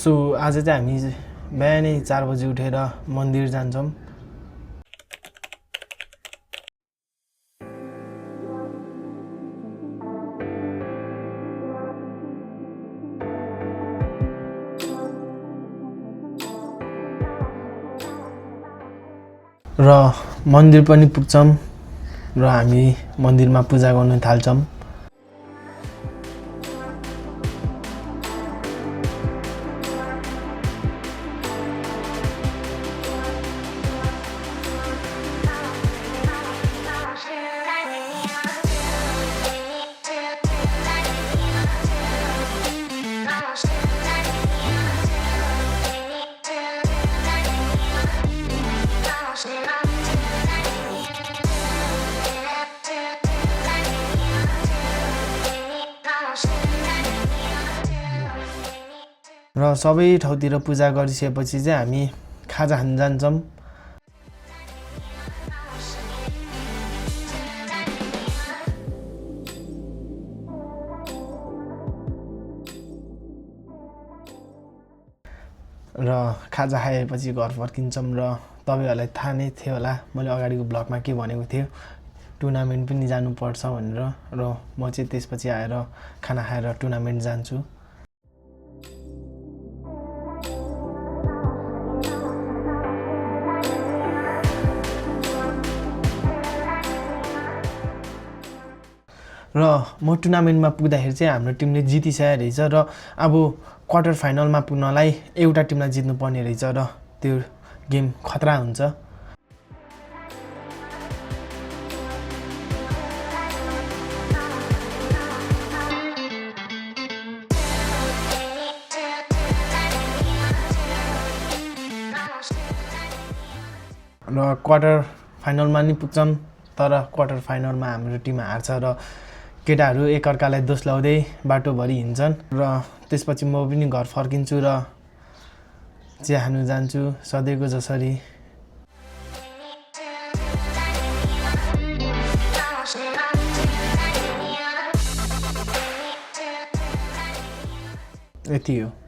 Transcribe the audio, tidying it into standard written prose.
So आज चाहिँ हामी बिहानै 4 बजे उठेर मन्दिर जान्छौँ। र मन्दिर पनि पुग्छौँ र हामी मन्दिरमा पूजा गर्न थाल्छौँ। र सबै ठाउँतिर पूजा गरिसकेपछि चाहिँ हामी खाजा खान जान्छौँ। र खाजा खाएपछि घर फर्किन्छौँ र तपाईहरुलाई थाहा नै थियो होला मैले अगाडिको ब्लगमा के भनेको थिएँ, टुर्नामेन्ट पनि जानुपर्छ भनेर। र म चाहिँ त्यसपछि आएर खाना खाएर टुर्नामेन्ट जान्छु। र म टुर्नामेन्टमा पुग्दाखेरि चाहिँ हाम्रो टिमले जितिसकेको रहेछ र अब क्वार्टर फाइनलमा पुग्नलाई एउटा टिमलाई जित्नुपर्ने रहेछ र त्यो गेम खतरा हुन्छ। र क्वार्टर फाइनलमा नि पुग्छौँ तर क्वार्टर फाइनलमा हाम्रो टिम हार्छ र केटाहरू एकअर्कालाई दोष लाउँदै बाटोभरि हिँड्छन्। र त्यसपछि म पनि घर फर्किन्छु र चिया खानु जान्छु सधैँको जसरी। यति हो।